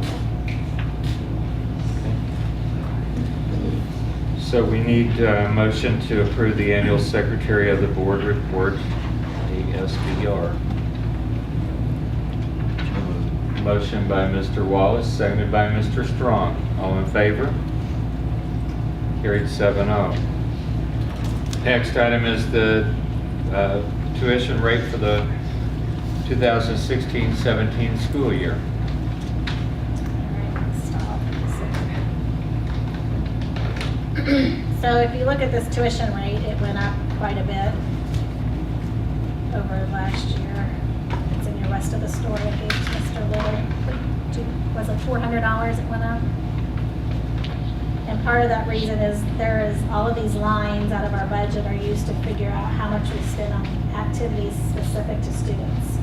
you. So we need a motion to approve the annual Secretary of the Board report, ASBR. Motion by Mr. Wallace, seconded by Mr. Strong. All in favor? Carried 7-0. Next item is the tuition rate for the 2016-17 school year. So if you look at this tuition rate, it went up quite a bit over last year. It's in your rest of the story I gave to Mr. Little. Was it $400 it went up? And part of that reason is there is all of these lines out of our budget are used to figure out how much we spend on activities specific to students.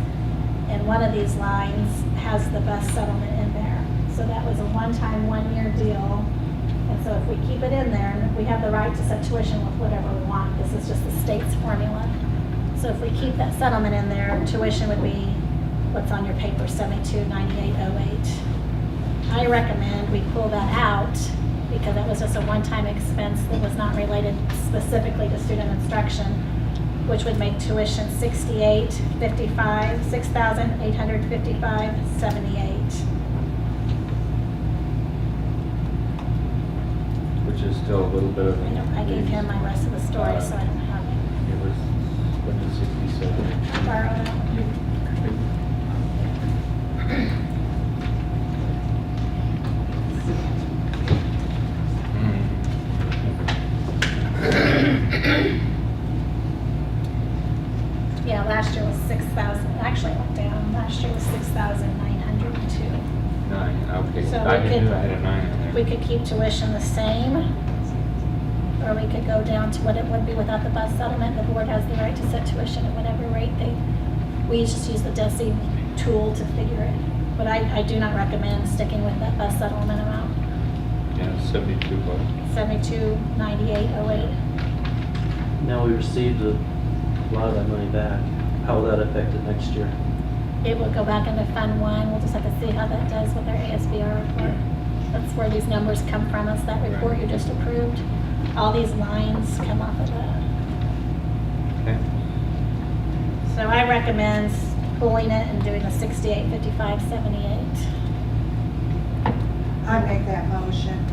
And one of these lines has the bus settlement in there. So that was a one-time, one-year deal. And so if we keep it in there, and we have the right to set tuition with whatever we want, this is just the state's formula. So if we keep that settlement in there, tuition would be what's on your paper, $72.9808. I recommend we pull that out because that was just a one-time expense that was not related specifically to student instruction, which would make tuition $6,855.78. Which is still a little bit of. I gave him my rest of the story, so I don't have it. It was, what did 67? Borrow that. Yeah, last year was 6,000. Actually, it went down. Last year was 6,902. 9, okay. So I we knew could- I had a 9 in there. We could keep tuition the same, or we could go down to what it would be without the bus settlement. The board has the right to set tuition at whatever rate we just use the DESI tool to figure it. But I do not recommend sticking with that bus settlement amount, Yeah, 72 bucks. $72.9808. Now we received a lot of that money back. How will that affect it next year? It will go back into Fund 1. We'll just have to see how that does with our ASBR report. That's where these numbers come from. It's that report you just approved. All these lines come off of that. Okay. So I recommend pulling it and doing the 68.55.78. I make that motion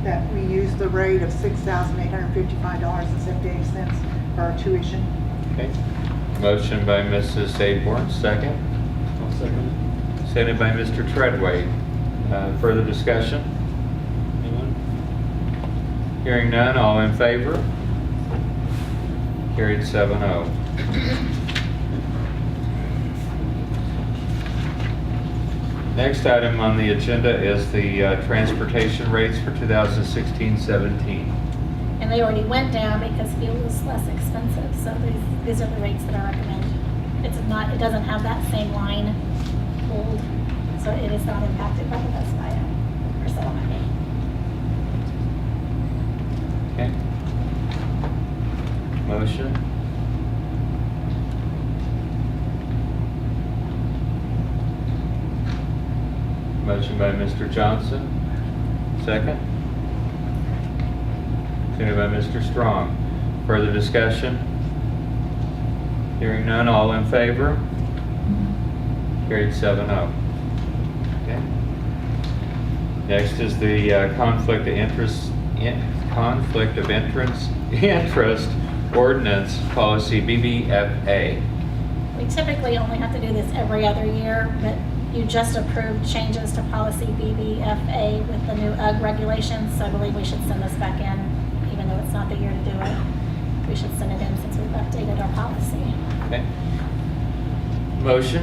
that we use the rate of $6,855.78 for our tuition. Okay. Motion by Mrs. Aborn, second. I'll second Seconded by Mr. Treadway. Further discussion? Anyone? Hearing none, all in favor? Carried 7-0. Next item on the agenda is the transportation rates for 2016-17. And they already went down because fuel is less expensive. So these are the rates that I recommend. It doesn't have that same line pulled. So it is not impacted by the bus buyout or settlement. Okay. Motion? Motion by Mr. Johnson. Second? Seconded by Mr. Strong. Further discussion? Hearing none, all in favor? Carried 7-0. Okay. Next is the conflict of interest ordinance policy, BBFA. We typically only have to do this every other year, but you just approved changes to policy BBFA with the new UGG regulations, so I believe we should send this back in, even though it's not the year to do it. we should send it in since we've updated our policy. Okay. Motion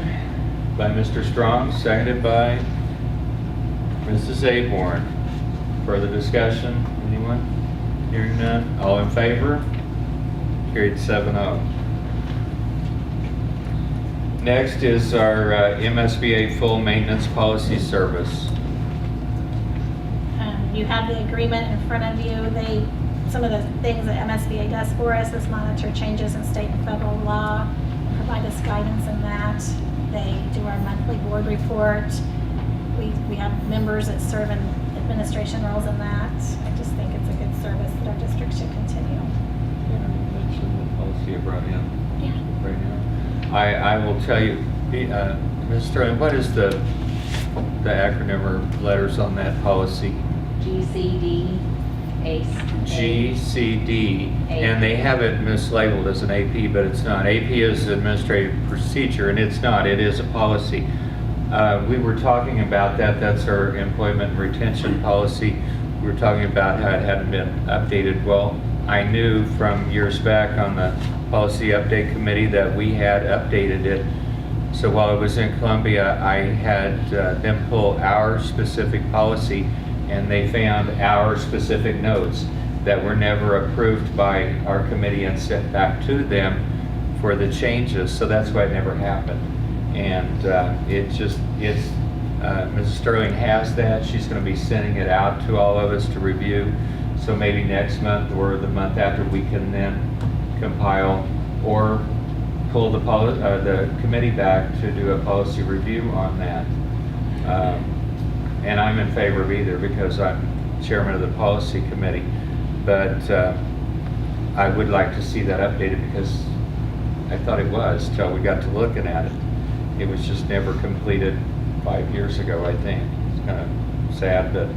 by Mr. Strong, seconded by Mrs. Aborn. Further discussion? Anyone? Hearing none. All in favor? Carried 7-0. Next is our MSBA full maintenance policy service. You have the agreement in front of you. Some of the things that MSBA does for us is monitor changes in state and federal law, provide us guidance in that. They do our monthly board report. We have members that serve in administration roles in that. I just think it's a good service that our district should continue. Mention the policy you brought in right now. I will tell you, Ms. Sterling, what is the acronym or letters on that policy? GCD, ACE. GCD, and they have it mislabeled as an AP, but it's not. AP is administrative procedure, and it's not. It is a policy. We were talking about that. That's our employment retention policy. We were talking about how it hadn't been updated. Well, I knew from years back on the policy update committee that we had updated it. So while I was in Columbia, I had them pull our specific policy, and they found our specific notes that were never approved by our committee and sent back to them for the changes. So that's why it never happened. And Mrs. Sterling has that. She's going to be sending it out to all of us to review. So maybe next month or the month after, we can then compile or pull the committee back to do a policy review on that. And I'm in favor of either because I'm chairman of the policy committee. But I would like to see that updated because I thought it was till we got to looking at it. It was just never completed 5 years ago, I think. It's kind of sad, but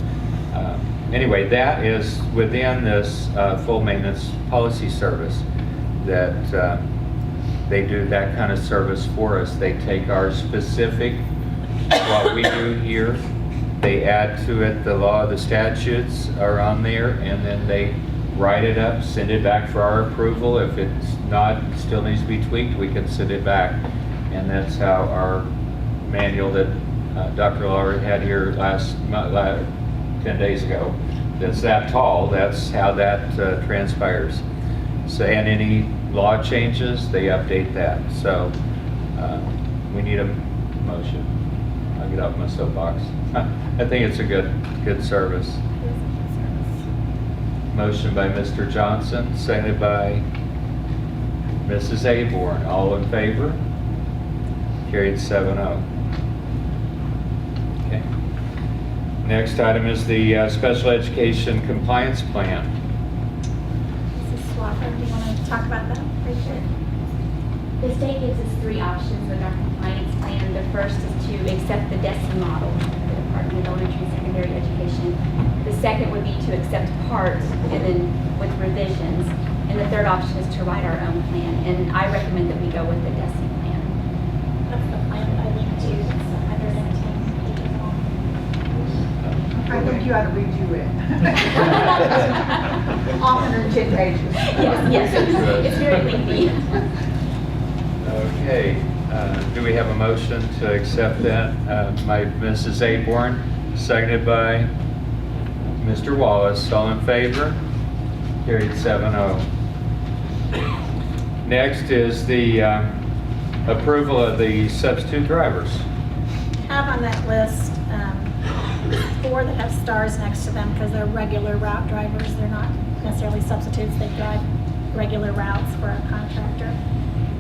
anyway, that is within this full maintenance policy service that they do that kind of service for us. They take our specific, what we do here, they add to it the law, the statutes are on there, and then they write it up, send it back for our approval. If it's not, still needs to be tweaked, we can send it back. And that's how our manual that Dr. Lawler had here 10 days ago, that's that tall, that's how that transpires. So, and any law changes, they update that. So we need a motion. I'll get off my soapbox. I think it's a good service. Motion by Mr. Johnson, seconded by Mrs. Aborn. All in favor? Carried 7-0. Okay. Next item is the special education compliance plan. Mrs. Swafford, do you want to talk about that briefly? The state gives us 3 options with our compliance plan. The first is to accept the DESI model for the Department of Elementary and Secondary Education. The second would be to accept part and then with revisions. And the third option is to write our own plan. And I recommend that we go with the DESI plan. That's the plan that I linked to. It's 110 pages long. I think you ought to redo it. All 110 pages. Yes, it's very lengthy. Okay. Do we have a motion to accept that by Mrs. Aborn, seconded by Mr. Wallace? All in favor? Carried 7-0. Next is the approval of the substitute drivers. Have on that list 4 that have stars next to them because they're regular route drivers. They're not necessarily substitutes. They drive regular routes for a contractor.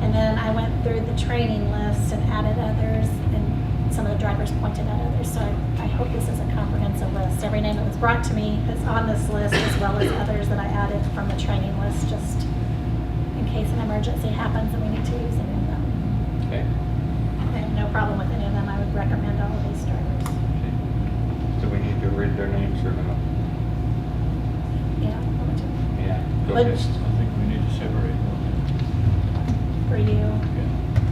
And then I went through the training list and added others, and some of the drivers pointed out others. So I hope this is a comprehensive list. Every name that was brought to me is on this list, as well as others that I added from the training list, just in case an emergency happens and we need to use any of them. Okay. I have no problem with any of them. I would recommend all of these drivers. Do we need to read their names or no? Yeah. Yeah. Go But- ahead. I think we need to separate them. For you.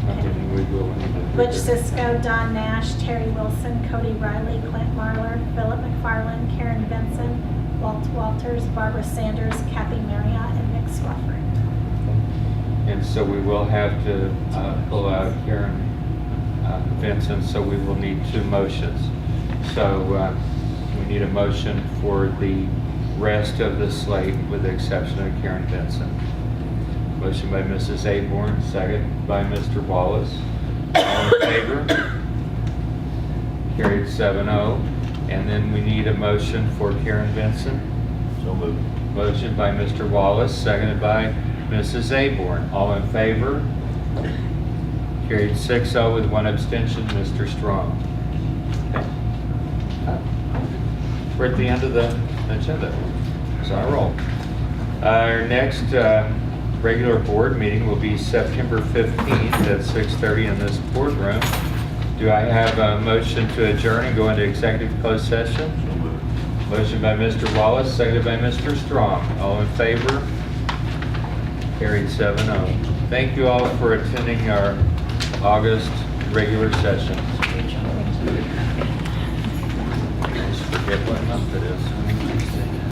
I think we will need to read Butch their- Cisco, Don Nash, Terry Wilson, Cody Riley, Clint Marlar, Philip McFarland, Karen Benson, Walt Walters, Barbara Sanders, Kathy Marriott, and Nick Swafford. And so we will have to pull out Karen Vincent, so we will need 2 motions. So we need a motion for the rest of the slate with the exception of Karen Vincent. Motion by Mrs. Aborn, second by Mr. Wallace. All in favor? Carried 7-0. And then we need a motion for Karen Vincent. So moved. Motion by Mr. Wallace, seconded by Mrs. Aborn. All in favor? Carried 6-0 with 1 abstention, Mr. Strong. Okay. We're at the end of the agenda. So I roll. Our next regular board meeting will be September 15th at 6:30 in this boardroom. Do I have a motion to adjourn and go into executive closed session? Motion by Mr. Wallace, seconded by Mr. Strong. All in favor? Carried 7-0. Thank you all for attending our August regular session. I just forget what month it is.